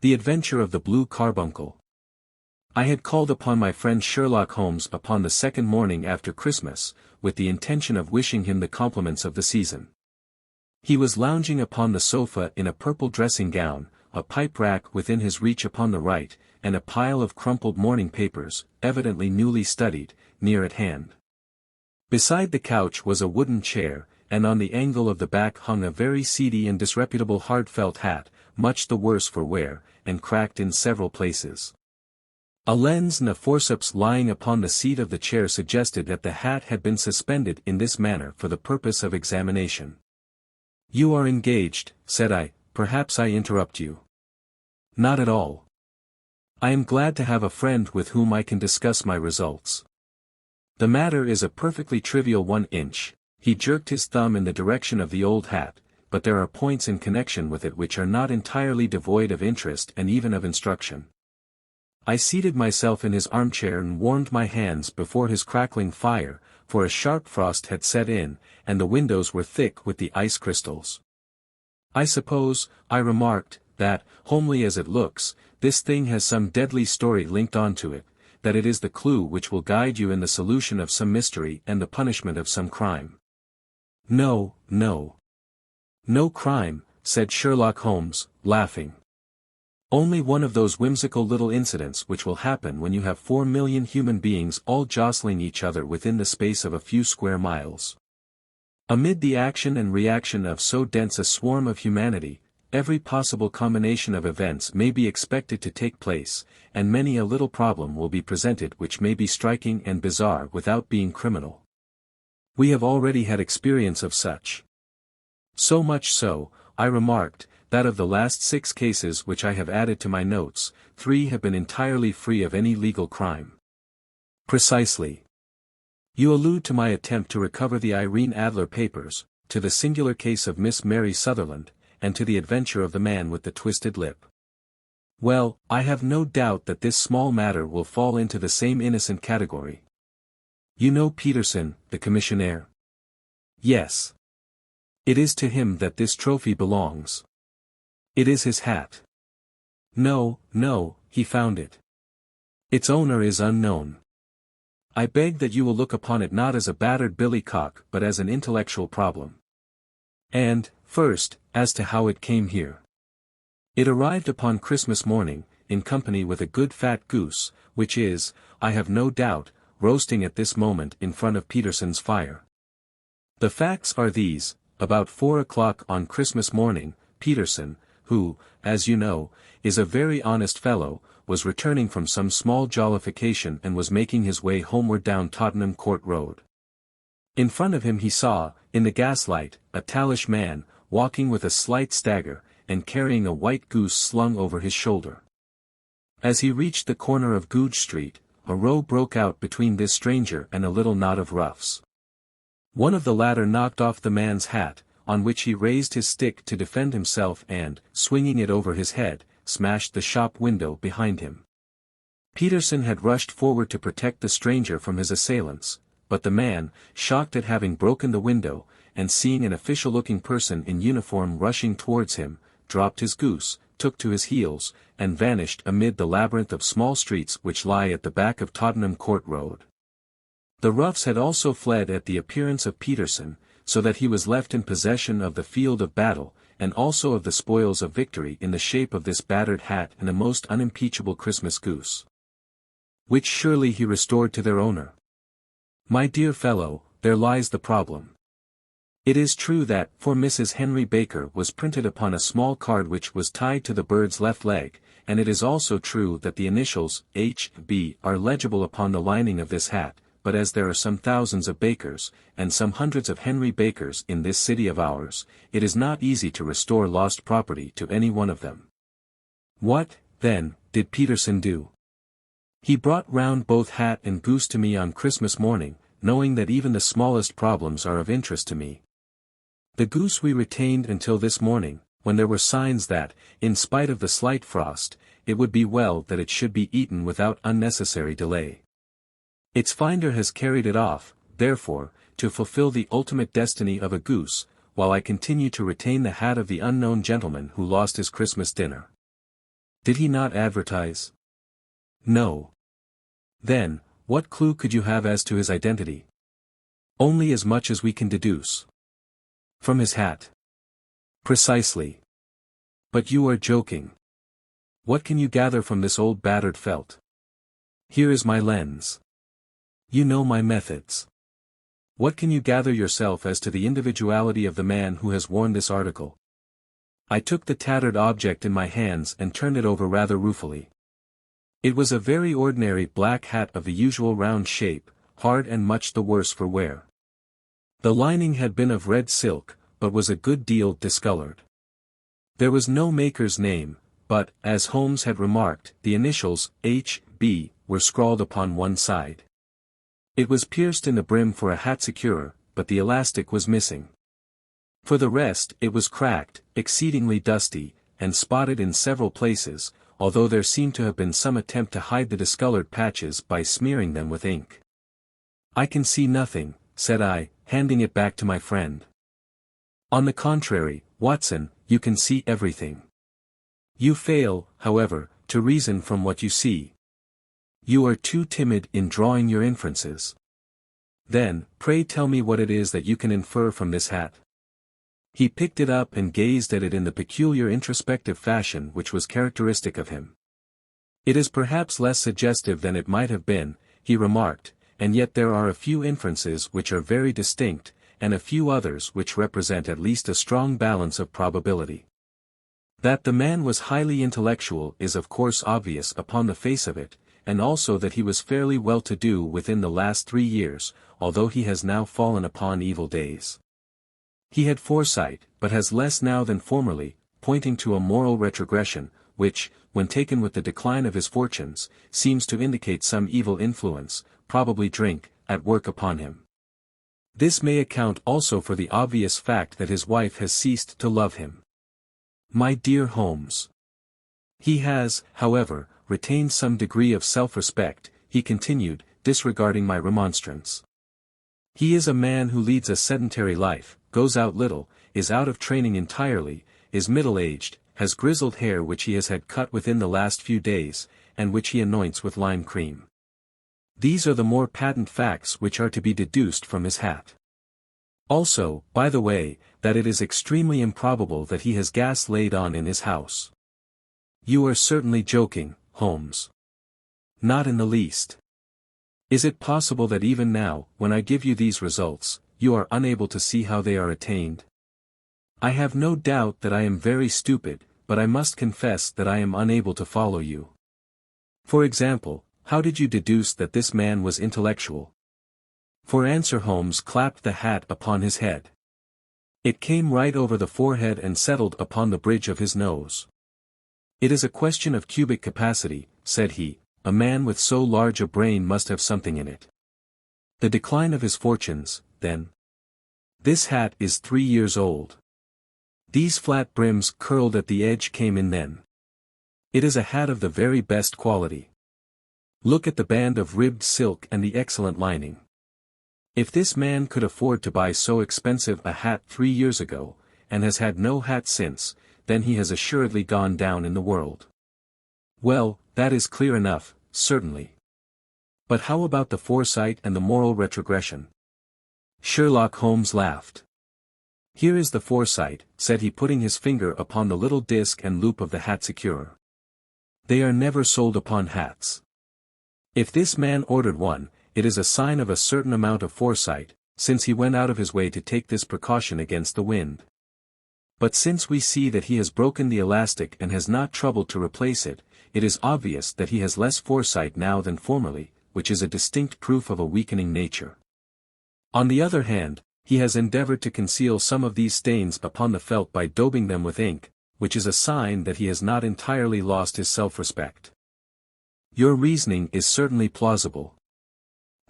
The Adventure of the Blue Carbuncle. I had called upon my friend Sherlock Holmes upon the second morning after Christmas, with the intention of wishing him the compliments of the season. He was lounging upon the sofa in a purple dressing gown, a pipe rack within his reach upon the right, and a pile of crumpled morning papers, evidently newly studied, near at hand. Beside the couch was a wooden chair, and on the angle of the back hung a very seedy and disreputable hard felt hat, much the worse for wear, and cracked in several places. A lens and a forceps lying upon the seat of the chair suggested that the hat had been suspended in this manner for the purpose of examination. "You are engaged," said I. "Perhaps I interrupt you." "Not at all. I am glad to have a friend with whom I can discuss my results. The matter is a perfectly trivial 1 inch." He jerked his thumb in the direction of the old hat, "but there are points in connection with it which are not entirely devoid of interest and even of instruction." I seated myself in his armchair and warmed my hands before his crackling fire, for a sharp frost had set in, and the windows were thick with the ice crystals. "I suppose," I remarked, "that, homely as it looks, this thing has some deadly story linked on to it, that it is the clue which will guide you in the solution of some mystery and the punishment of some crime." "No, no. No crime," said Sherlock Holmes, laughing. "Only one of those whimsical little incidents which will happen when you have 4 million human beings all jostling each other within the space of a few square miles. Amid the action and reaction of so dense a swarm of humanity, every possible combination of events may be expected to take place, and many a little problem will be presented which may be striking and bizarre without being criminal. We have already had experience of such. So much so, I remarked, that of the last 6 cases which I have added to my notes, 3 have been entirely free of any legal crime." "Precisely. You allude to my attempt to recover the Irene Adler papers, to the singular case of Miss Mary Sutherland, and to the adventure of the man with the twisted lip. Well, I have no doubt that this small matter will fall into the same innocent category. You know Peterson, the commissionaire?" "Yes. It is to him that this trophy belongs." "It is his hat." "No, no, he found it. Its owner is unknown. I beg that you will look upon it not as a battered billycock but as an intellectual problem. And, first, as to how it came here. It arrived upon Christmas morning, in company with a good fat goose, which is, I have no doubt, roasting at this moment in front of Peterson's fire. The facts are these: about 4 o'clock on Christmas morning, Peterson, who, as you know, is a very honest fellow, was returning from some small jollification and was making his way homeward down Tottenham Court Road. In front of him he saw, in the gaslight, a tallish man, walking with a slight stagger, and carrying a white goose slung over his shoulder. As he reached the corner of Goodge Street, a row broke out between this stranger and a little knot of roughs. One of the latter knocked off the man's hat, on which he raised his stick to defend himself and, swinging it over his head, smashed the shop window behind him. Peterson had rushed forward to protect the stranger from his assailants, but the man, shocked at having broken the window, and seeing an official-looking person in uniform rushing towards him, dropped his goose, took to his heels, and vanished amid the labyrinth of small streets which lie at the back of Tottenham Court Road. The roughs had also fled at the appearance of Peterson, so that he was left in possession of the field of battle, and also of the spoils of victory in the shape of this battered hat and a most unimpeachable Christmas goose. Which surely he restored to their owner. My dear fellow, there lies the problem. It is true that "For Mrs. Henry Baker" was printed upon a small card which was tied to the bird's left leg, and it is also true that the initials H.B. are legible upon the lining of this hat, but as there are some thousands of Bakers, and some hundreds of Henry Bakers in this city of ours, it is not easy to restore lost property to any one of them. What, then, did Peterson do? He brought round both hat and goose to me on Christmas morning, knowing that even the smallest problems are of interest to me. The goose we retained until this morning, when there were signs that, in spite of the slight frost, it would be well that it should be eaten without unnecessary delay. Its finder has carried it off, therefore, to fulfill the ultimate destiny of a goose, while I continue to retain the hat of the unknown gentleman who lost his Christmas dinner. Did he not advertise? No. Then, what clue could you have as to his identity? Only as much as we can deduce. From his hat. Precisely. But you are joking. What can you gather from this old battered felt? Here is my lens. You know my methods. What can you gather yourself as to the individuality of the man who has worn this article? I took the tattered object in my hands and turned it over rather ruefully. It was a very ordinary black hat of the usual round shape, hard and much the worse for wear. The lining had been of red silk, but was a good deal discolored. There was no maker's name, but, as Holmes had remarked, the initials, H.B., were scrawled upon one side. It was pierced in the brim for a hat securer, but the elastic was missing. For the rest, it was cracked, exceedingly dusty, and spotted in several places, although there seemed to have been some attempt to hide the discolored patches by smearing them with ink. I can see nothing, said I, handing it back to my friend. On the contrary, Watson, you can see everything. You fail, however, to reason from what you see. You are too timid in drawing your inferences. Then, pray tell me what it is that you can infer from this hat. He picked it up and gazed at it in the peculiar introspective fashion which was characteristic of him. It is perhaps less suggestive than it might have been, he remarked, and yet there are a few inferences which are very distinct, and a few others which represent at least a strong balance of probability. That the man was highly intellectual is of course obvious upon the face of it, and also that he was fairly well-to-do within the last 3 years, although he has now fallen upon evil days. He had foresight, but has less now than formerly, pointing to a moral retrogression, which, when taken with the decline of his fortunes, seems to indicate some evil influence, probably drink, at work upon him. This may account also for the obvious fact that his wife has ceased to love him. My dear Holmes. He has, however, retained some degree of self-respect, he continued, disregarding my remonstrance. He is a man who leads a sedentary life, goes out little, is out of training entirely, is middle-aged, has grizzled hair which he has had cut within the last few days, and which he anoints with lime cream. These are the more patent facts which are to be deduced from his hat. Also, by the way, that it is extremely improbable that he has gas laid on in his house. You are certainly joking, Holmes. Not in the least. Is it possible that even now, when I give you these results, you are unable to see how they are attained? I have no doubt that I am very stupid, but I must confess that I am unable to follow you. For example, how did you deduce that this man was intellectual? For answer Holmes clapped the hat upon his head. It came right over the forehead and settled upon the bridge of his nose. It is a question of cubic capacity, said he, a man with so large a brain must have something in it. The decline of his fortunes, then. This hat is 3 years old. These flat brims curled at the edge came in then. It is a hat of the very best quality. Look at the band of ribbed silk and the excellent lining. If this man could afford to buy so expensive a hat 3 years ago, and has had no hat since, then he has assuredly gone down in the world. Well, that is clear enough, certainly. But how about the foresight and the moral retrogression? Sherlock Holmes laughed. Here is the foresight, said he putting his finger upon the little disc and loop of the hat securer. They are never sold upon hats. If this man ordered one, it is a sign of a certain amount of foresight, since he went out of his way to take this precaution against the wind. But since we see that he has broken the elastic and has not troubled to replace it, it is obvious that he has less foresight now than formerly, which is a distinct proof of a weakening nature. On the other hand, he has endeavored to conceal some of these stains upon the felt by daubing them with ink, which is a sign that he has not entirely lost his self-respect. Your reasoning is certainly plausible.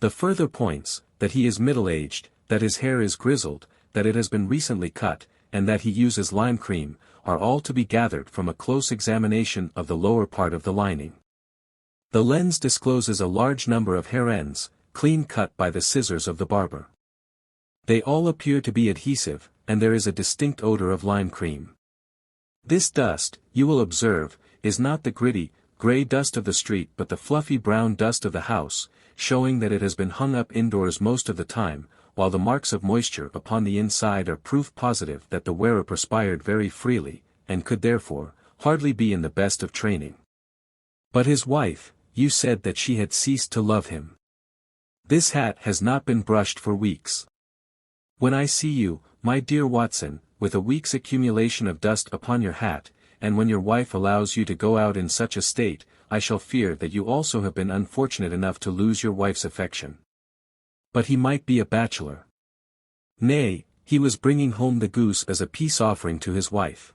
The further points, that he is middle-aged, that his hair is grizzled, that it has been recently cut, and that he uses lime cream, are all to be gathered from a close examination of the lower part of the lining. The lens discloses a large number of hair ends, clean cut by the scissors of the barber. They all appear to be adhesive, and there is a distinct odor of lime cream. This dust, you will observe, is not the gritty, grey dust of the street but the fluffy brown dust of the house, showing that it has been hung up indoors most of the time, while the marks of moisture upon the inside are proof positive that the wearer perspired very freely, and could therefore, hardly be in the best of training. But his wife, you said that she had ceased to love him. This hat has not been brushed for weeks. When I see you, my dear Watson, with a week's accumulation of dust upon your hat, and when your wife allows you to go out in such a state, I shall fear that you also have been unfortunate enough to lose your wife's affection. But he might be a bachelor. Nay, he was bringing home the goose as a peace offering to his wife.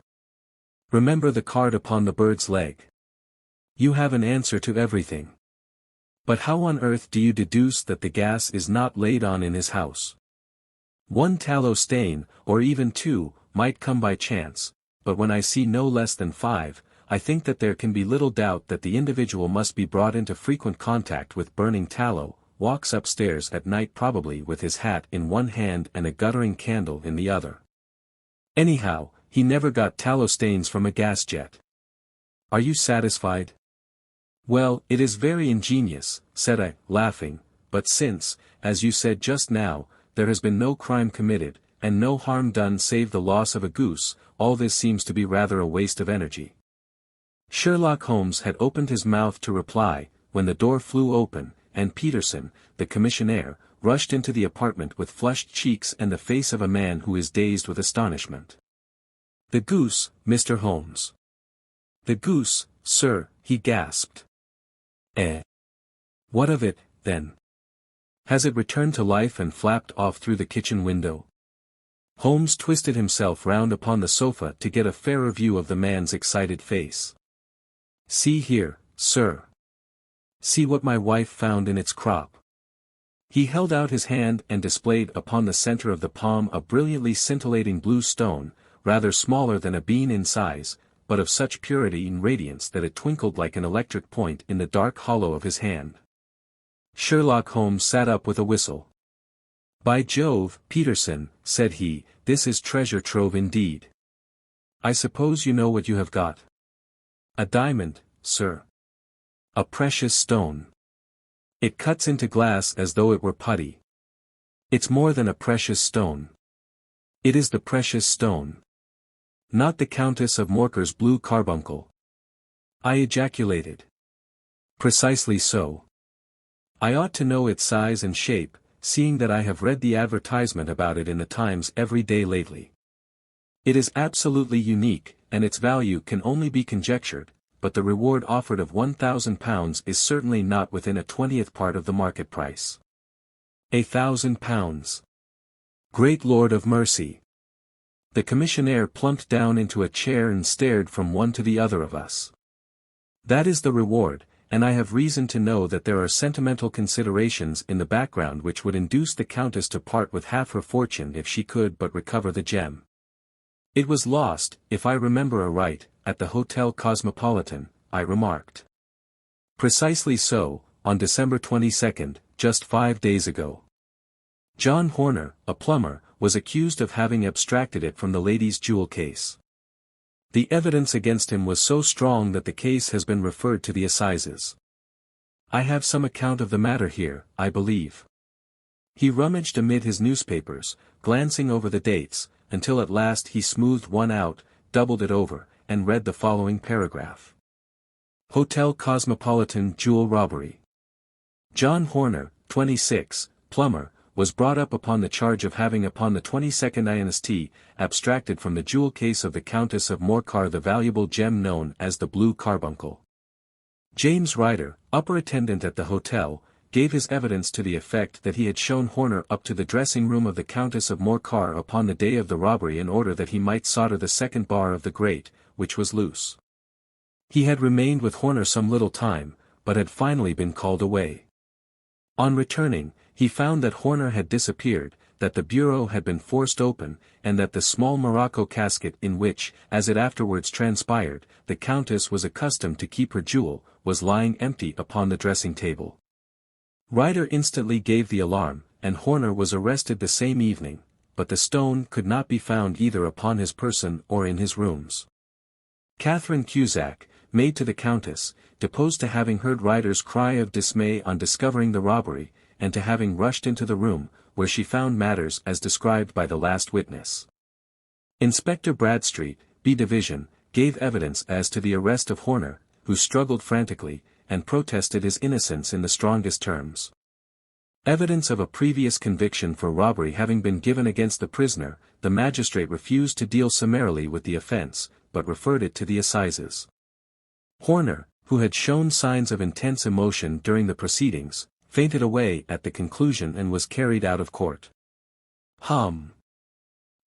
Remember the card upon the bird's leg. You have an answer to everything. But how on earth do you deduce that the gas is not laid on in his house? One tallow stain, or even two, might come by chance, but when I see no less than 5, I think that there can be little doubt that the individual must be brought into frequent contact with burning tallow, walks upstairs at night probably with his hat in one hand and a guttering candle in the other. Anyhow, he never got tallow stains from a gas jet. Are you satisfied? Well, it is very ingenious, said I, laughing, but since, as you said just now, there has been no crime committed, and no harm done save the loss of a goose, all this seems to be rather a waste of energy. Sherlock Holmes had opened his mouth to reply, when the door flew open, and Peterson, the commissionaire, rushed into the apartment with flushed cheeks and the face of a man who is dazed with astonishment. The goose, Mr. Holmes. The goose, sir, he gasped. What of it, then? Has it returned to life and flapped off through the kitchen window? Holmes twisted himself round upon the sofa to get a fairer view of the man's excited face. See here, sir. See what my wife found in its crop. He held out his hand and displayed upon the center of the palm a brilliantly scintillating blue stone, rather smaller than a bean in size, but of such purity and radiance that it twinkled like an electric point in the dark hollow of his hand. Sherlock Holmes sat up with a whistle. By Jove, Peterson, said he, this is treasure trove indeed. I suppose you know what you have got? A diamond, sir. A precious stone. It cuts into glass as though it were putty. It's more than a precious stone. It is the precious stone. Not the Countess of Morcar's blue carbuncle. I ejaculated. Precisely so. I ought to know its size and shape, seeing that I have read the advertisement about it in the Times every day lately. It is absolutely unique, and its value can only be conjectured, but the reward offered of £1,000 is certainly not within a 20th part of the market price. £1,000. Great Lord of mercy! The commissionaire plumped down into a chair and stared from one to the other of us. That is the reward, and I have reason to know that there are sentimental considerations in the background which would induce the Countess to part with half her fortune if she could but recover the gem. It was lost, if I remember aright, at the Hotel Cosmopolitan, I remarked. Precisely so, on December 22nd, just 5 days ago. John Horner, a plumber, was accused of having abstracted it from the lady's jewel case. The evidence against him was so strong that the case has been referred to the assizes. I have some account of the matter here, I believe. He rummaged amid his newspapers, glancing over the dates, until at last he smoothed one out, doubled it over, and read the following paragraph. Hotel Cosmopolitan Jewel Robbery. John Horner, 26, plumber, was brought up upon the charge of having upon the 22nd inst. Abstracted from the jewel case of the Countess of Morcar the valuable gem known as the blue carbuncle. James Ryder, upper attendant at the hotel, gave his evidence to the effect that he had shown Horner up to the dressing room of the Countess of Morcar upon the day of the robbery in order that he might solder the second bar of the grate, which was loose. He had remained with Horner some little time, but had finally been called away. On returning, he found that Horner had disappeared, that the bureau had been forced open, and that the small morocco casket in which, as it afterwards transpired, the Countess was accustomed to keep her jewel, was lying empty upon the dressing-table. Ryder instantly gave the alarm, and Horner was arrested the same evening, but the stone could not be found either upon his person or in his rooms. Catherine Cusack, maid to the Countess, deposed to having heard Ryder's cry of dismay on discovering the robbery, and to having rushed into the room, where she found matters as described by the last witness. Inspector Bradstreet, B Division, gave evidence as to the arrest of Horner, who struggled frantically, and protested his innocence in the strongest terms. Evidence of a previous conviction for robbery having been given against the prisoner, the magistrate refused to deal summarily with the offence, but referred it to the assizes. Horner, who had shown signs of intense emotion during the proceedings, fainted away at the conclusion and was carried out of court.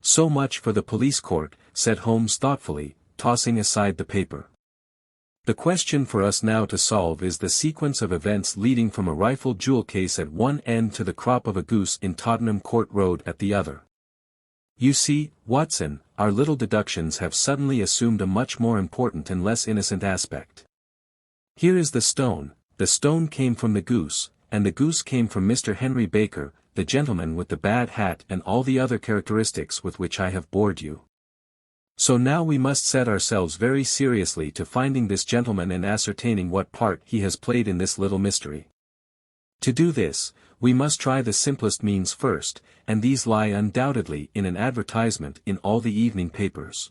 So much for the police court, said Holmes thoughtfully, tossing aside the paper. The question for us now to solve is the sequence of events leading from a rifled jewel case at one end to the crop of a goose in Tottenham Court Road at the other. You see, Watson, our little deductions have suddenly assumed a much more important and less innocent aspect. Here is the stone came from the goose, and the goose came from Mr. Henry Baker, the gentleman with the bad hat and all the other characteristics with which I have bored you. So now we must set ourselves very seriously to finding this gentleman and ascertaining what part he has played in this little mystery. To do this, we must try the simplest means first, and these lie undoubtedly in an advertisement in all the evening papers.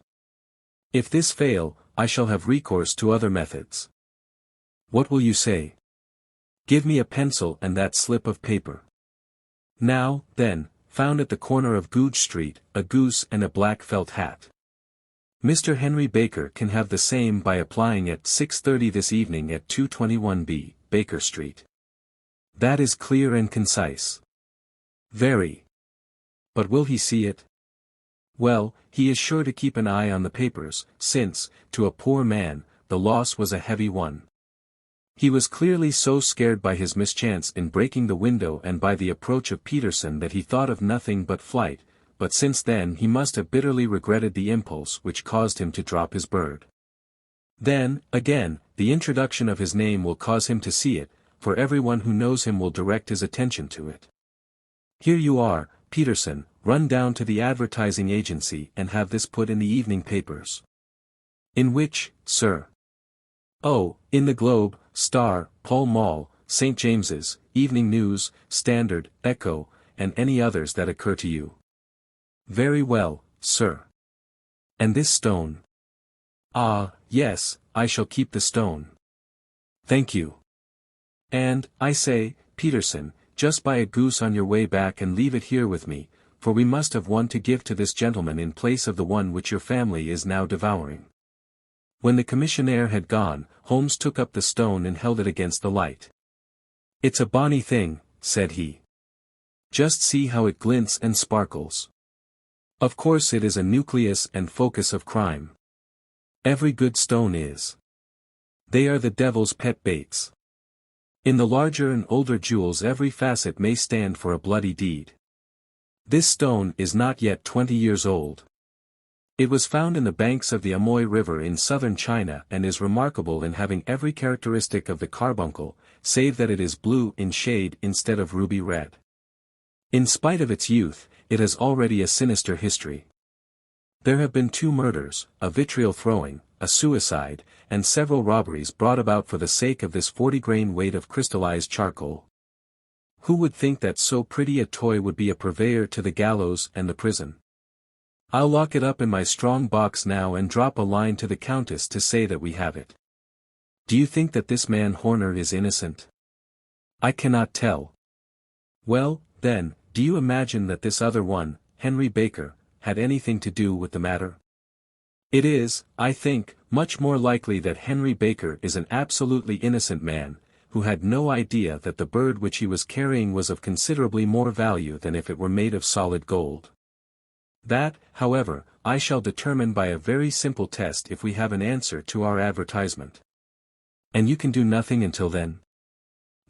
If this fail, I shall have recourse to other methods. What will you say? Give me a pencil and that slip of paper. Now, then, found at the corner of Goodge Street, a goose and a black felt hat. Mr. Henry Baker can have the same by applying at 6:30 this evening at 221B, Baker Street. That is clear and concise. Very. But will he see it? Well, he is sure to keep an eye on the papers, since, to a poor man, the loss was a heavy one. He was clearly so scared by his mischance in breaking the window and by the approach of Peterson that he thought of nothing but flight, but since then he must have bitterly regretted the impulse which caused him to drop his bird. Then, again, the introduction of his name will cause him to see it, for everyone who knows him will direct his attention to it. Here you are, Peterson, run down to the advertising agency and have this put in the evening papers. In which, sir? Oh, in the Globe, Star, Pall Mall, St. James's, Evening News, Standard, Echo, and any others that occur to you. Very well, sir. And this stone? Ah, yes, I shall keep the stone. Thank you. And, I say, Peterson, just buy a goose on your way back and leave it here with me, for we must have one to give to this gentleman in place of the one which your family is now devouring. When the commissionaire had gone, Holmes took up the stone and held it against the light. It's a bonny thing, said he. Just see how it glints and sparkles. Of course it is a nucleus and focus of crime. Every good stone is. They are the devil's pet baits. In the larger and older jewels every facet may stand for a bloody deed. This stone is not yet 20 years old. It was found in the banks of the Amoy River in southern China and is remarkable in having every characteristic of the carbuncle, save that it is blue in shade instead of ruby red. In spite of its youth, it has already a sinister history. There have been 2 murders, a vitriol throwing, a suicide, and several robberies brought about for the sake of this 40-grain weight of crystallized charcoal. Who would think that so pretty a toy would be a purveyor to the gallows and the prison? I'll lock it up in my strong box now and drop a line to the Countess to say that we have it. Do you think that this man Horner is innocent? I cannot tell. Well, then, do you imagine that this other one, Henry Baker, had anything to do with the matter? It is, I think, much more likely that Henry Baker is an absolutely innocent man, who had no idea that the bird which he was carrying was of considerably more value than if it were made of solid gold. That, however, I shall determine by a very simple test if we have an answer to our advertisement. And you can do nothing until then?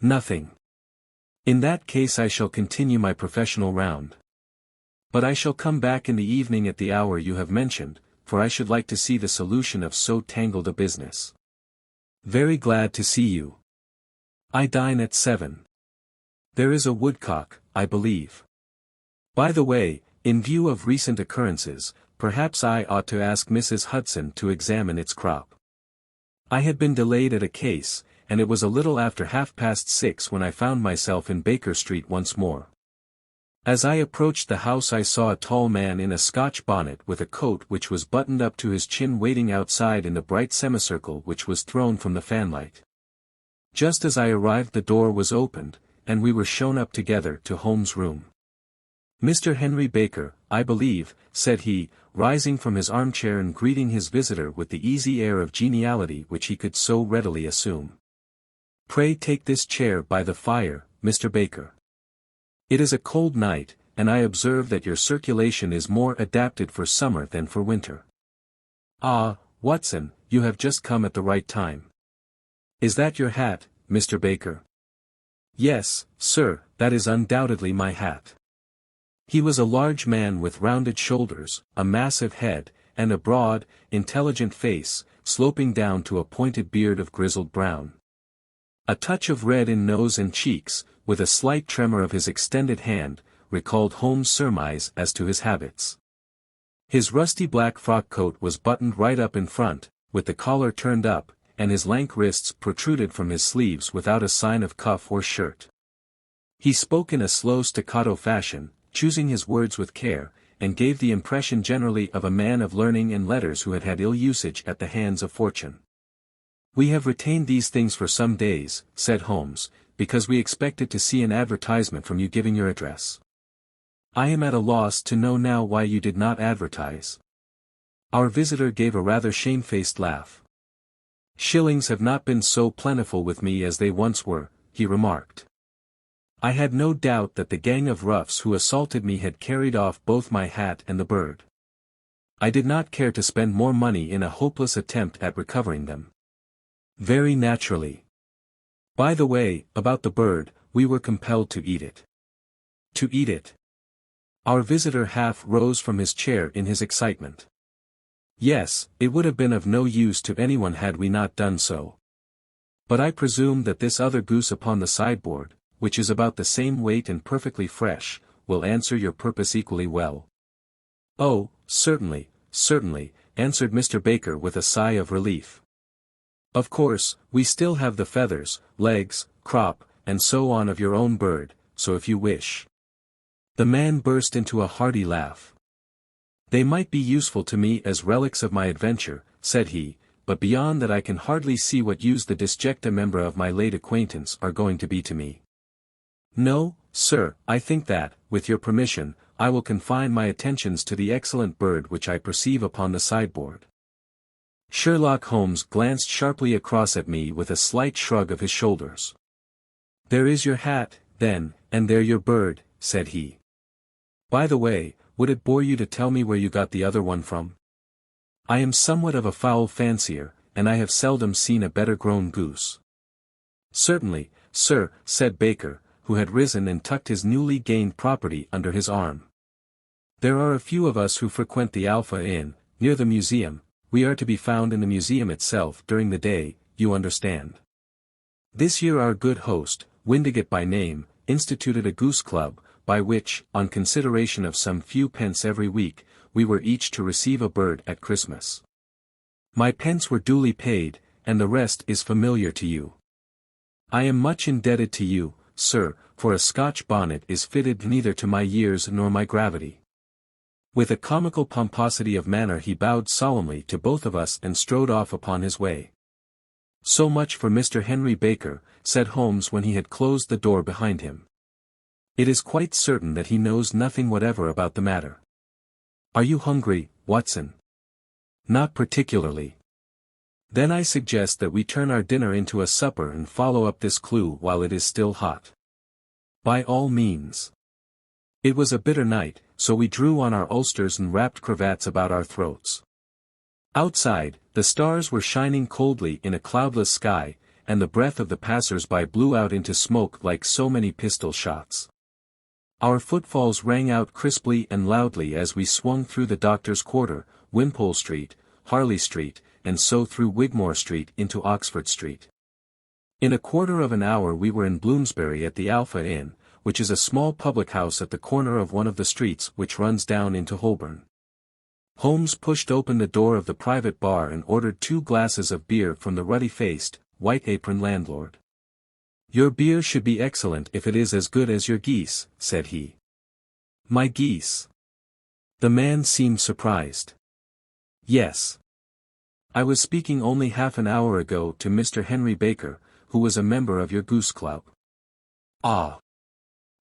Nothing. In that case I shall continue my professional round. But I shall come back in the evening at the hour you have mentioned, for I should like to see the solution of so tangled a business. Very glad to see you. I dine at 7. There is a woodcock, I believe. By the way, in view of recent occurrences, perhaps I ought to ask Mrs. Hudson to examine its crop. I had been delayed at a case, and it was a little after 6:30 when I found myself in Baker Street once more. As I approached the house I saw a tall man in a Scotch bonnet with a coat which was buttoned up to his chin waiting outside in the bright semicircle which was thrown from the fanlight. Just as I arrived the door was opened, and we were shown up together to Holmes' room. "Mr. Henry Baker, I believe," said he, rising from his armchair and greeting his visitor with the easy air of geniality which he could so readily assume. "Pray take this chair by the fire, Mr. Baker. It is a cold night, and I observe that your circulation is more adapted for summer than for winter. Ah, Watson, you have just come at the right time. Is that your hat, Mr. Baker?" "Yes, sir, that is undoubtedly my hat." He was a large man with rounded shoulders, a massive head, and a broad, intelligent face, sloping down to a pointed beard of grizzled brown. A touch of red in nose and cheeks, with a slight tremor of his extended hand, recalled Holmes' surmise as to his habits. His rusty black frock coat was buttoned right up in front, with the collar turned up, and his lank wrists protruded from his sleeves without a sign of cuff or shirt. He spoke in a slow staccato fashion, choosing his words with care, and gave the impression generally of a man of learning and letters who had had ill usage at the hands of fortune. "We have retained these things for some days," said Holmes, "because we expected to see an advertisement from you giving your address. I am at a loss to know now why you did not advertise." Our visitor gave a rather shamefaced laugh. "Shillings have not been so plentiful with me as they once were," he remarked. "I had no doubt that the gang of roughs who assaulted me had carried off both my hat and the bird. I did not care to spend more money in a hopeless attempt at recovering them." "Very naturally. By the way, about the bird, we were compelled to eat it." "To eat it?" Our visitor half rose from his chair in his excitement. "Yes, it would have been of no use to anyone had we not done so. But I presume that this other goose upon the sideboard, which is about the same weight and perfectly fresh, will answer your purpose equally well." "Oh, certainly, certainly," answered Mr. Baker with a sigh of relief. "Of course, we still have the feathers, legs, crop, and so on of your own bird, so if you wish—" The man burst into a hearty laugh. "They might be useful to me as relics of my adventure," said he, "but beyond that I can hardly see what use the disjecta membra of my late acquaintance are going to be to me. No, sir, I think that, with your permission, I will confine my attentions to the excellent bird which I perceive upon the sideboard." Sherlock Holmes glanced sharply across at me with a slight shrug of his shoulders. "There is your hat, then, and there your bird," said he. "By the way, would it bore you to tell me where you got the other one from? I am somewhat of a fowl fancier, and I have seldom seen a better grown goose." "Certainly, sir," said Baker, who had risen and tucked his newly gained property under his arm. "There are a few of us who frequent the Alpha Inn, near the museum. We are to be found in the museum itself during the day, you understand. This year our good host, Windigate by name, instituted a goose club, by which, on consideration of some few pence every week, we were each to receive a bird at Christmas. My pence were duly paid, and the rest is familiar to you. I am much indebted to you, sir, for a Scotch bonnet is fitted neither to my years nor my gravity." With a comical pomposity of manner he bowed solemnly to both of us and strode off upon his way. "So much for Mr. Henry Baker," said Holmes when he had closed the door behind him. "It is quite certain that he knows nothing whatever about the matter. Are you hungry, Watson?" "Not particularly." "Then I suggest that we turn our dinner into a supper and follow up this clue while it is still hot." "By all means." It was a bitter night, so we drew on our ulsters and wrapped cravats about our throats. Outside, the stars were shining coldly in a cloudless sky, and the breath of the passers-by blew out into smoke like so many pistol shots. Our footfalls rang out crisply and loudly as we swung through the Doctor's Quarter, Wimpole Street, Harley Street, and so through Wigmore Street into Oxford Street. In a quarter of an hour we were in Bloomsbury at the Alpha Inn, which is a small public house at the corner of one of the streets which runs down into Holborn. Holmes pushed open the door of the private bar and ordered 2 glasses of beer from the ruddy-faced, white-aproned landlord. "Your beer should be excellent if it is as good as your geese," said he. "My geese?" The man seemed surprised. "Yes. I was speaking only half an hour ago to Mr. Henry Baker, who was a member of your goose club." "Ah.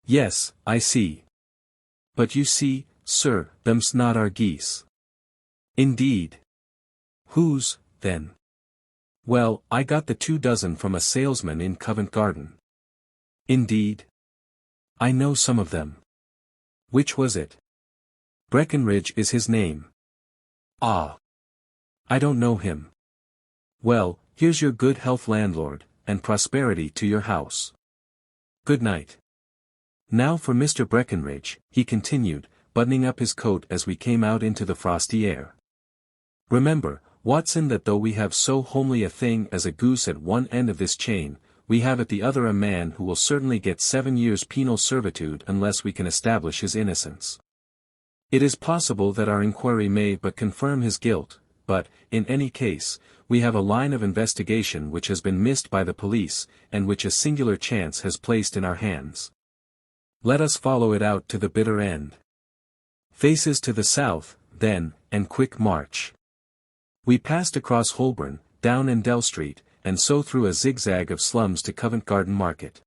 Yes, I see. But you see, sir, them's not our geese." "Indeed. Whose, then?" "Well, I got the 2 dozen from a salesman in Covent Garden." "Indeed? I know some of them." "Which was it?" "Breckenridge is his name." "Ah. I don't know him." "Well, here's your good health, landlord, and prosperity to your house. Good night. Now for Mr. Breckenridge," he continued, buttoning up his coat as we came out into the frosty air. "Remember, Watson, that though we have so homely a thing as a goose at one end of this chain, we have at the other a man who will certainly get 7 years penal servitude unless we can establish his innocence. It is possible that our inquiry may but confirm his guilt, but, in any case, we have a line of investigation which has been missed by the police, and which a singular chance has placed in our hands. Let us follow it out to the bitter end. Faces to the south, then, and quick march." We passed across Holborn, down Endell Street, and so through a zigzag of slums to Covent Garden Market.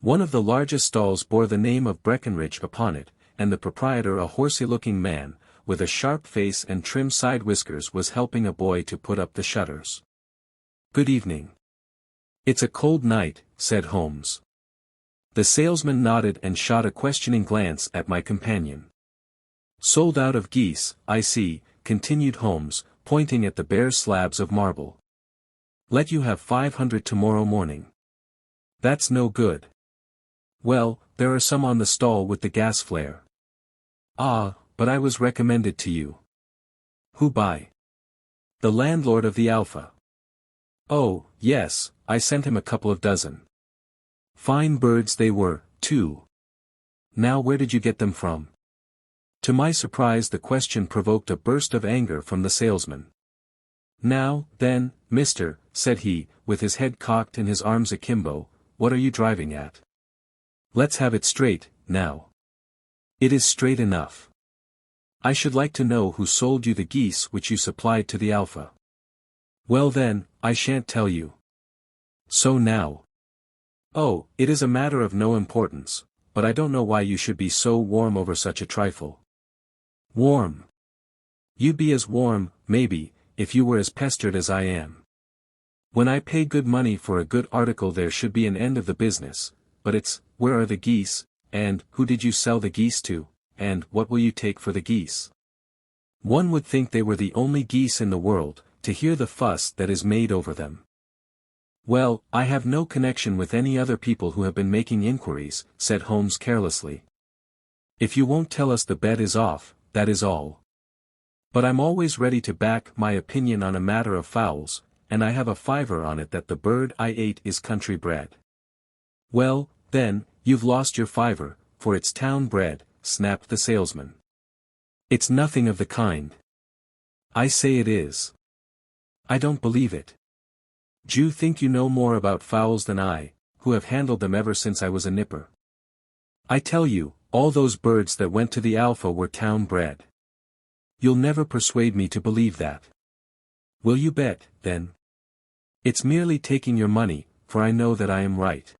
One of the largest stalls bore the name of Breckenridge upon it, and the proprietor, a horsey-looking man, with a sharp face and trim side whiskers, was helping a boy to put up the shutters. "Good evening." "It's a cold night," said Holmes. The salesman nodded and shot a questioning glance at my companion. "Sold out of geese, I see," continued Holmes, pointing at the bare slabs of marble. "Let you have 500 tomorrow morning." "That's no good." "Well, there are some on the stall with the gas flare." "Ah, but I was recommended to you." "Who by?" "The landlord of the Alpha." "Oh, yes, I sent him a couple of dozen. Fine birds they were, too. Now where did you get them from?" To my surprise the question provoked a burst of anger from the salesman. "Now, then, mister," said he, with his head cocked and his arms akimbo, "what are you driving at? Let's have it straight, now." "It is straight enough. I should like to know who sold you the geese which you supplied to the Alpha." "Well then, I shan't tell you." "So now." "Oh, it is a matter of no importance, but I don't know why you should be so warm over such a trifle." "Warm? You'd be as warm, maybe, if you were as pestered as I am. When I pay good money for a good article there should be an end of the business, but it's, where are the geese, and who did you sell the geese to, and what will you take for the geese?" One would think they were the only geese in the world, to hear the fuss that is made over them. "Well, I have no connection with any other people who have been making inquiries," said Holmes carelessly. "If you won't tell us the bet is off, that is all. But I'm always ready to back my opinion on a matter of fowls, and I have a fiver on it that the bird I ate is country bred." "Well, then, you've lost your fiver, for it's town bred," snapped the salesman. "It's nothing of the kind." "I say it is." "I don't believe it. D'you think you know more about fowls than I, who have handled them ever since I was a nipper? I tell you, all those birds that went to the Alpha were town bred." "You'll never persuade me to believe that." "Will you bet, then?" "It's merely taking your money, for I know that I am right.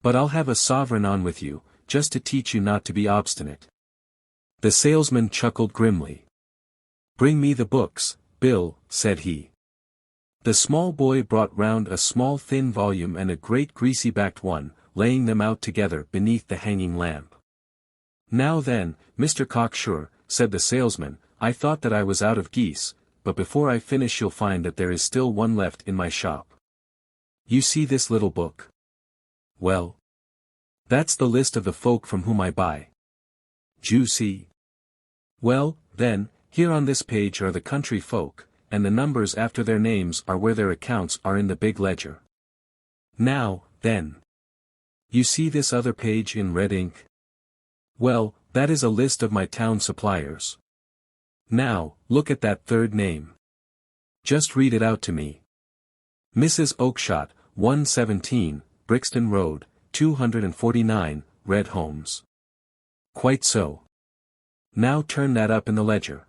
But I'll have a sovereign on with you, just to teach you not to be obstinate." The salesman chuckled grimly. "Bring me the books, Bill," said he. The small boy brought round a small thin volume and a great greasy-backed one, laying them out together beneath the hanging lamp. "Now then, Mr. Cocksure," said the salesman, "I thought that I was out of geese, but before I finish you'll find that there is still one left in my shop. You see this little book? Well, that's the list of the folk from whom I buy. D'you see? Well, then, here on this page are the country folk, and the numbers after their names are where their accounts are in the big ledger. Now, then. You see this other page in red ink? Well, that is a list of my town suppliers. Now, look at that third name. Just read it out to me. Mrs. Oakshott, 117, Brixton Road, 249, read Holmes. Quite so. Now turn that up in the ledger.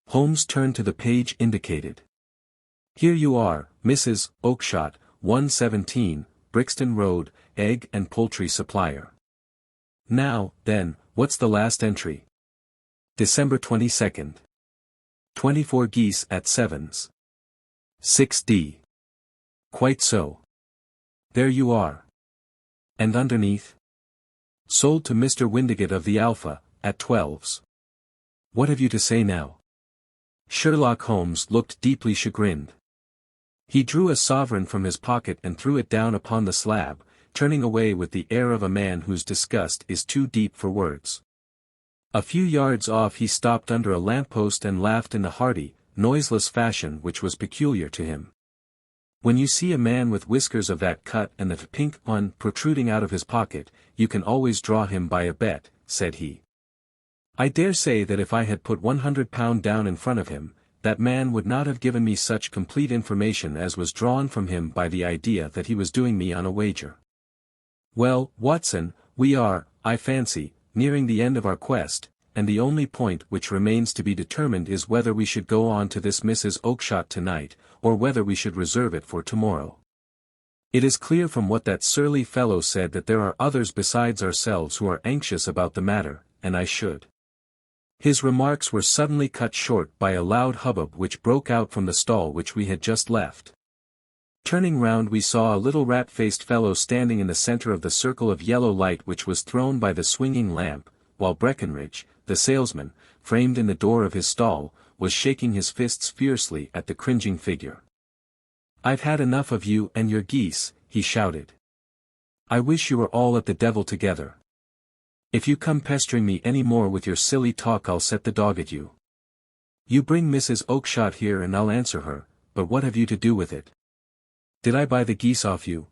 Holmes turned to the page indicated. Here you are, Mrs. Oakshott, 117, Brixton Road, egg and poultry supplier. Now, then, what's the last entry? December 22nd. 24 geese at Sevens. 6d. Quite so. There you are. And underneath? Sold to Mr. Windigate of the Alpha, at 12s. What have you to say now? Sherlock Holmes looked deeply chagrined. He drew a sovereign from his pocket and threw it down upon the slab, turning away with the air of a man whose disgust is too deep for words. A few yards off he stopped under a lamppost and laughed in the hearty, noiseless fashion which was peculiar to him. When you see a man with whiskers of that cut and the pink one protruding out of his pocket, you can always draw him by a bet, said he. I dare say that if I had put £100 down in front of him, that man would not have given me such complete information as was drawn from him by the idea that he was doing me on a wager. Well, Watson, we are, I fancy, nearing the end of our quest, and the only point which remains to be determined is whether we should go on to this Mrs. Oakshott tonight, or whether we should reserve it for tomorrow. It is clear from what that surly fellow said that there are others besides ourselves who are anxious about the matter, and I should. His remarks were suddenly cut short by a loud hubbub which broke out from the stall which we had just left. Turning round we saw a little rat-faced fellow standing in the center of the circle of yellow light which was thrown by the swinging lamp, while Breckenridge, the salesman, framed in the door of his stall, was shaking his fists fiercely at the cringing figure. I've had enough of you and your geese, he shouted. I wish you were all at the devil together. If you come pestering me any more with your silly talk I'll set the dog at you. You bring Mrs. Oakshott here and I'll answer her, but what have you to do with it? Did I buy the geese off you?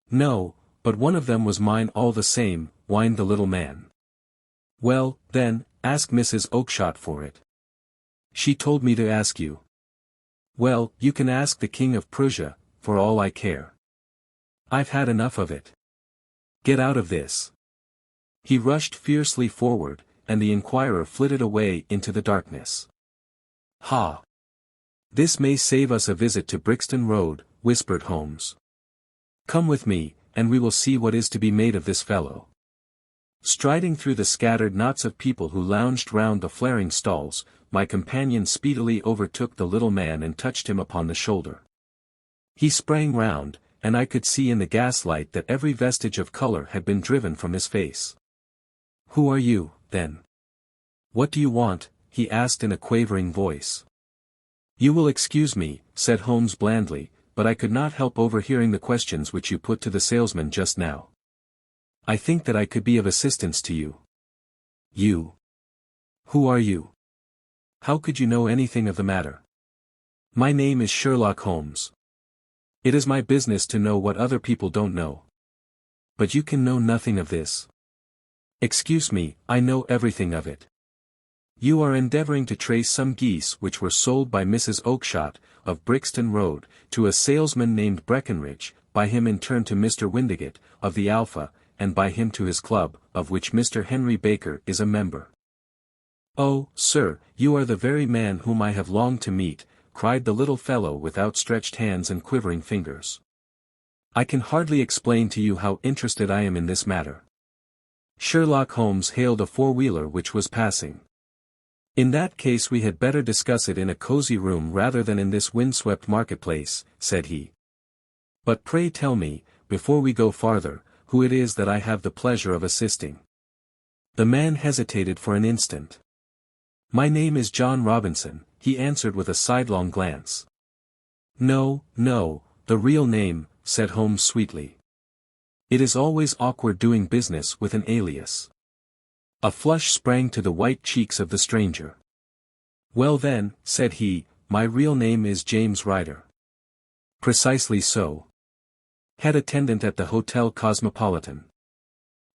No, but one of them was mine all the same, whined the little man. Well, then, ask Mrs. Oakshott for it. She told me to ask you. Well, you can ask the King of Prussia, for all I care. I've had enough of it. Get out of this. He rushed fiercely forward, and the inquirer flitted away into the darkness. Ha! This may save us a visit to Brixton Road, whispered Holmes. Come with me, and we will see what is to be made of this fellow. Striding through the scattered knots of people who lounged round the flaring stalls, my companion speedily overtook the little man and touched him upon the shoulder. He sprang round, and I could see in the gaslight that every vestige of color had been driven from his face. Who are you, then? What do you want? He asked in a quavering voice. You will excuse me, said Holmes blandly, but I could not help overhearing the questions which you put to the salesman just now. I think that I could be of assistance to you. You? Who are you? How could you know anything of the matter? My name is Sherlock Holmes. It is my business to know what other people don't know. But you can know nothing of this. Excuse me, I know everything of it. You are endeavoring to trace some geese which were sold by Mrs. Oakshott, of Brixton Road, to a salesman named Breckenridge, by him in turn to Mr. Windigate, of the Alpha, and by him to his club, of which Mr. Henry Baker is a member. Oh, sir, you are the very man whom I have longed to meet, cried the little fellow with outstretched hands and quivering fingers. I can hardly explain to you how interested I am in this matter. Sherlock Holmes hailed a four-wheeler which was passing. In that case we had better discuss it in a cozy room rather than in this windswept marketplace, said he. But pray tell me, before we go farther, who it is that I have the pleasure of assisting. The man hesitated for an instant. My name is John Robinson, he answered with a sidelong glance. No, no, the real name, said Holmes sweetly. It is always awkward doing business with an alias. A flush sprang to the white cheeks of the stranger. Well then, said he, my real name is James Ryder. Precisely so. Head attendant at the Hotel Cosmopolitan.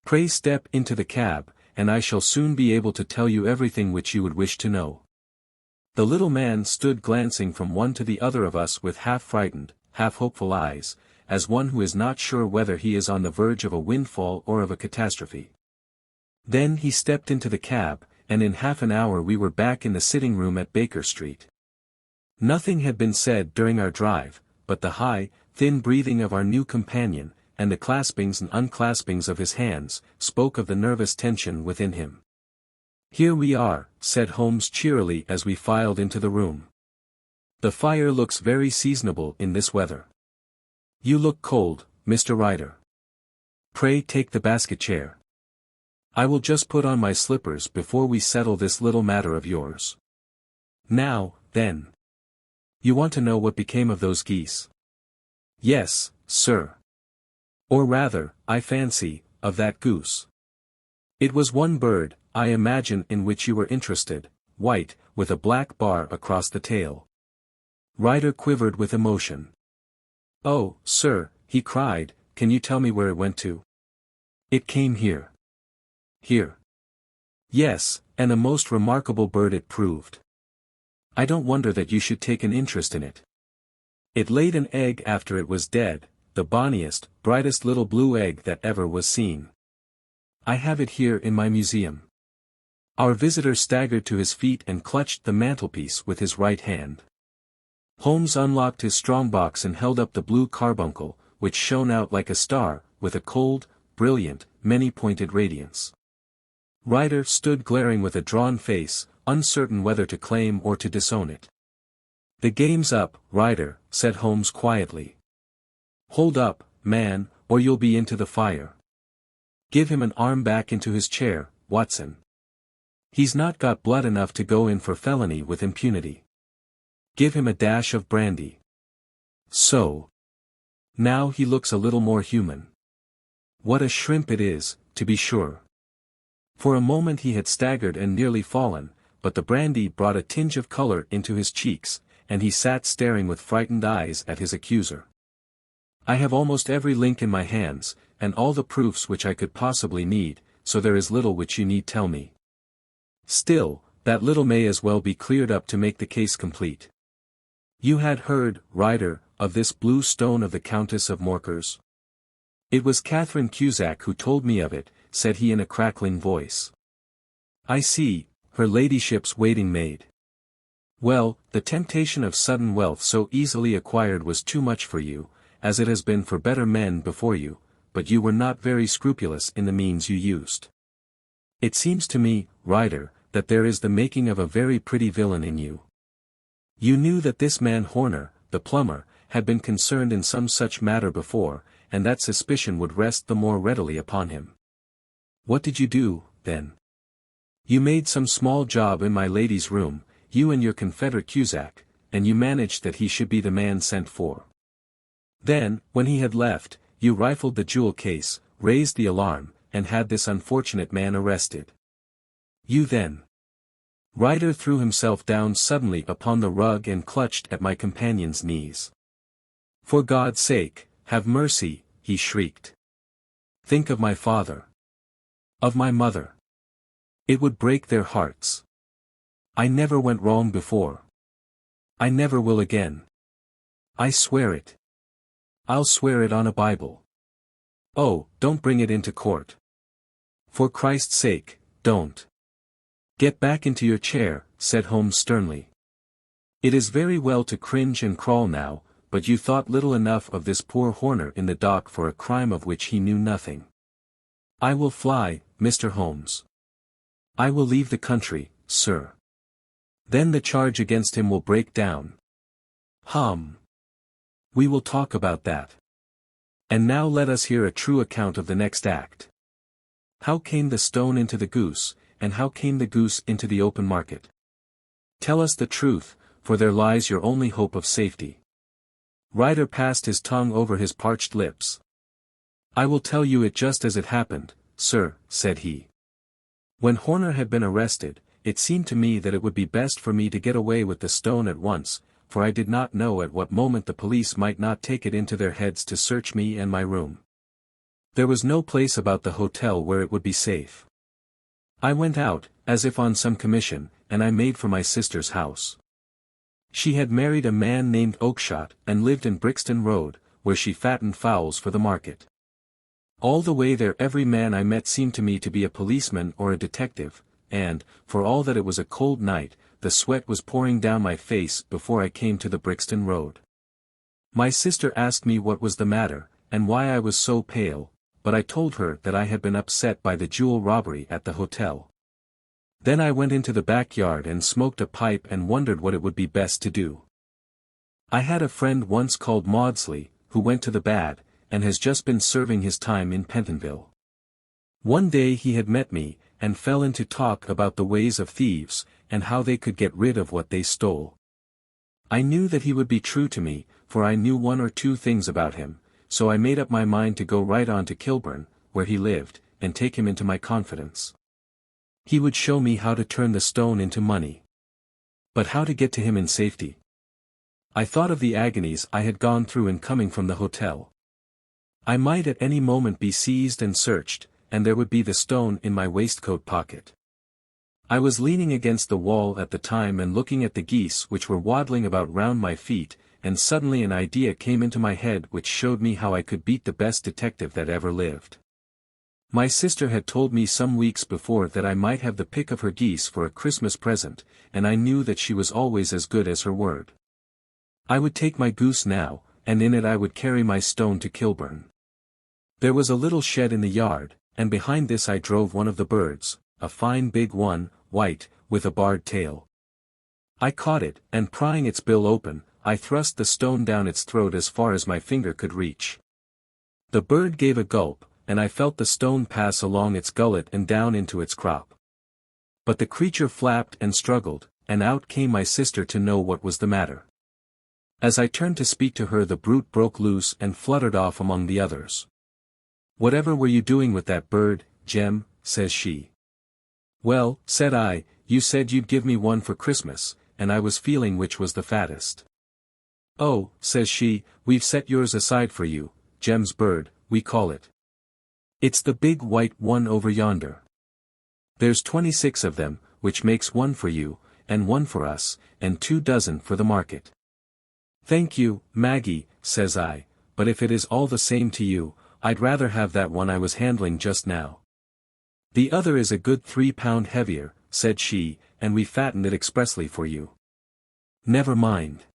Pray step into the cab, and I shall soon be able to tell you everything which you would wish to know. The little man stood glancing from one to the other of us with half-frightened, half-hopeful eyes, as one who is not sure whether he is on the verge of a windfall or of a catastrophe. Then he stepped into the cab, and in half an hour we were back in the sitting room at Baker Street. Nothing had been said during our drive, but the high, thin breathing of our new companion, and the claspings and unclaspings of his hands, spoke of the nervous tension within him. "Here we are," said Holmes cheerily as we filed into the room. "The fire looks very seasonable in this weather. You look cold, Mr. Ryder. Pray take the basket chair. I will just put on my slippers before we settle this little matter of yours. Now, then. You want to know what became of those geese?" "Yes, sir. Or rather, I fancy, of that goose. It was one bird, I imagine, in which you were interested, white, with a black bar across the tail." Ryder quivered with emotion. "Oh, sir," he cried, "can you tell me where it went to?" "It came here." "Here?" "Yes, and a most remarkable bird it proved. I don't wonder that you should take an interest in it. It laid an egg after it was dead, the bonniest, brightest little blue egg that ever was seen. I have it here in my museum." Our visitor staggered to his feet and clutched the mantelpiece with his right hand. Holmes unlocked his strongbox and held up the blue carbuncle, which shone out like a star, with a cold, brilliant, many-pointed radiance. Ryder stood glaring with a drawn face, uncertain whether to claim or to disown it. "The game's up, Ryder," said Holmes quietly. "Hold up, man, or you'll be into the fire. Give him an arm back into his chair, Watson. He's not got blood enough to go in for felony with impunity. Give him a dash of brandy. So. Now he looks a little more human. What a shrimp it is, to be sure." For a moment he had staggered and nearly fallen, but the brandy brought a tinge of color into his cheeks, and he sat staring with frightened eyes at his accuser. "I have almost every link in my hands, and all the proofs which I could possibly need, so there is little which you need tell me. Still, that little may as well be cleared up to make the case complete. You had heard, Ryder, of this blue stone of the Countess of Morcar's?" "It was Catherine Cusack who told me of it," said he in a crackling voice. "I see, her ladyship's waiting maid. Well, the temptation of sudden wealth so easily acquired was too much for you, as it has been for better men before you, but you were not very scrupulous in the means you used. It seems to me, Ryder, that there is the making of a very pretty villain in you. You knew that this man Horner, the plumber, had been concerned in some such matter before, and that suspicion would rest the more readily upon him. What did you do, then? You made some small job in my lady's room, you and your confederate Cusack, and you managed that he should be the man sent for. Then, when he had left, you rifled the jewel case, raised the alarm, and had this unfortunate man arrested. You then." Ryder threw himself down suddenly upon the rug and clutched at my companion's knees. "For God's sake, have mercy," he shrieked. "Think of my father. Of my mother. It would break their hearts. I never went wrong before. I never will again. I swear it. I'll swear it on a Bible. Oh, don't bring it into court. For Christ's sake, don't." "Get back into your chair," said Holmes sternly. "It is very well to cringe and crawl now, but you thought little enough of this poor Horner in the dock for a crime of which he knew nothing. I will fly, Mr. Holmes. I will leave the country, sir. Then the charge against him will break down. We will talk about that. And now let us hear a true account of the next act. How came the stone into the goose, and how came the goose into the open market? Tell us the truth, for there lies your only hope of safety." Ryder passed his tongue over his parched lips. "I will tell you it just as it happened, sir," said he. "When Horner had been arrested, it seemed to me that it would be best for me to get away with the stone at once, for I did not know at what moment the police might not take it into their heads to search me and my room. There was no place about the hotel where it would be safe. I went out, as if on some commission, and I made for my sister's house. She had married a man named Oakshott and lived in Brixton Road, where she fattened fowls for the market. All the way there every man I met seemed to me to be a policeman or a detective, and, for all that it was a cold night, the sweat was pouring down my face before I came to the Brixton Road. My sister asked me what was the matter, and why I was so pale, but I told her that I had been upset by the jewel robbery at the hotel. Then I went into the backyard and smoked a pipe and wondered what it would be best to do. I had a friend once called Maudsley, who went to the bad, and has just been serving his time in Pentonville. One day he had met me, and fell into talk about the ways of thieves, and how they could get rid of what they stole. I knew that he would be true to me, for I knew one or two things about him, so I made up my mind to go right on to Kilburn, where he lived, and take him into my confidence. He would show me how to turn the stone into money. But how to get to him in safety? I thought of the agonies I had gone through in coming from the hotel. I might at any moment be seized and searched, and there would be the stone in my waistcoat pocket. I was leaning against the wall at the time and looking at the geese which were waddling about round my feet, and suddenly an idea came into my head which showed me how I could beat the best detective that ever lived. My sister had told me some weeks before that I might have the pick of her geese for a Christmas present, and I knew that she was always as good as her word. I would take my goose now, and in it I would carry my stone to Kilburn. There was a little shed in the yard, and behind this I drove one of the birds, a fine big one, white, with a barred tail. I caught it, and prying its bill open, I thrust the stone down its throat as far as my finger could reach. The bird gave a gulp, and I felt the stone pass along its gullet and down into its crop. But the creature flapped and struggled, and out came my sister to know what was the matter. As I turned to speak to her the brute broke loose and fluttered off among the others. "Whatever were you doing with that bird, Jem?" says she. "Well," said I, "you said you'd give me one for Christmas, and I was feeling which was the fattest." "Oh," says she, "we've set yours aside for you, Jem's bird, we call it. It's the big white one over yonder. There's 26 of them, which makes one for you, and one for us, and 2 dozen for the market." "Thank you, Maggie," says I, "but if it is all the same to you, I'd rather have that one I was handling just now." "The other is a good 3 pound heavier," said she, "and we fattened it expressly for you." "Never mind.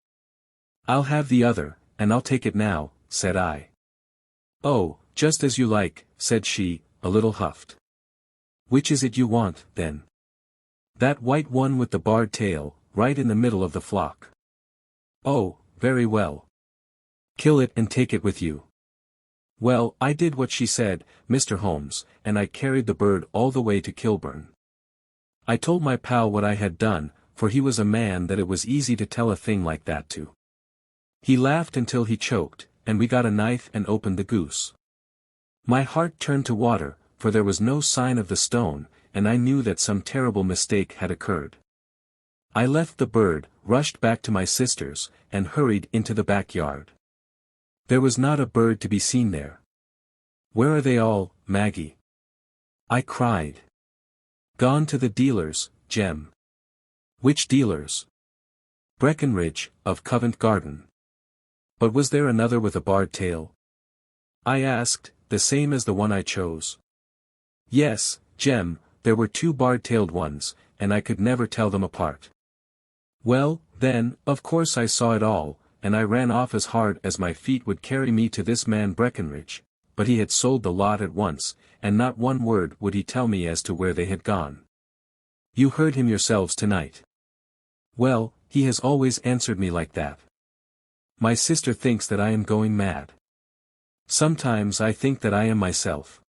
I'll have the other, and I'll take it now," said I. "Oh, just as you like," said she, a little huffed. "Which is it you want, then?" "That white one with the barred tail, right in the middle of the flock." "Oh, very well. Kill it and take it with you." Well, I did what she said, Mr. Holmes, and I carried the bird all the way to Kilburn. I told my pal what I had done, for he was a man that it was easy to tell a thing like that to. He laughed until he choked, and we got a knife and opened the goose. My heart turned to water, for there was no sign of the stone, and I knew that some terrible mistake had occurred. I left the bird, rushed back to my sister's, and hurried into the backyard. There was not a bird to be seen there. "Where are they all, Maggie?" I cried. "Gone to the dealers, Jem." "Which dealers?" "Breckenridge, of Covent Garden." "But was there another with a barred tail?" I asked, "the same as the one I chose?" "Yes, Jem, there were 2 barred-tailed ones, and I could never tell them apart." "Well, then, of course I saw it all, and I ran off as hard as my feet would carry me to this man Breckenridge, but he had sold the lot at once, and not one word would he tell me as to where they had gone. You heard him yourselves tonight. Well, he has always answered me like that. My sister thinks that I am going mad. Sometimes I think that I am myself.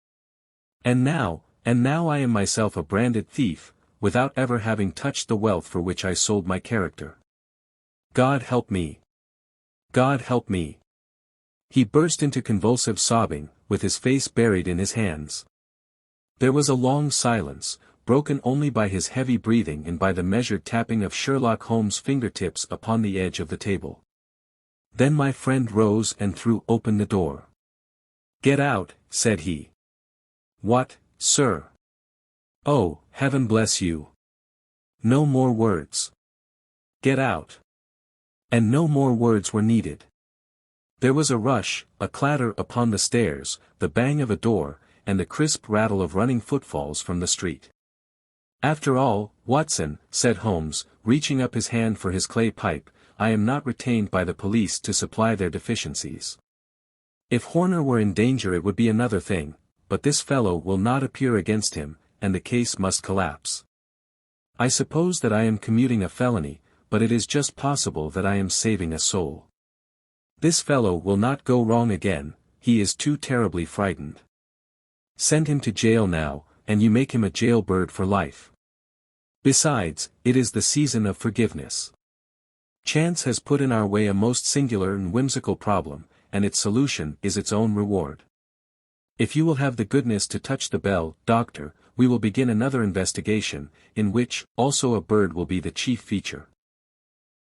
And now I am myself a branded thief, without ever having touched the wealth for which I sold my character. God help me. God help me." He burst into convulsive sobbing, with his face buried in his hands. There was a long silence, broken only by his heavy breathing and by the measured tapping of Sherlock Holmes' fingertips upon the edge of the table. Then my friend rose and threw open the door. "Get out," said he. "What, sir?" "Oh, heaven bless you. No more words. Get out." And no more words were needed. There was a rush, a clatter upon the stairs, the bang of a door, and the crisp rattle of running footfalls from the street. "After all, Watson," said Holmes, reaching up his hand for his clay pipe, "I am not retained by the police to supply their deficiencies. If Horner were in danger it would be another thing, but this fellow will not appear against him, and the case must collapse. I suppose that I am commuting a felony, but it is just possible that I am saving a soul. This fellow will not go wrong again, he is too terribly frightened. Send him to jail now, and you make him a jailbird for life. Besides, it is the season of forgiveness. Chance has put in our way a most singular and whimsical problem, and its solution is its own reward. If you will have the goodness to touch the bell, Doctor, we will begin another investigation, in which, also a bird will be the chief feature."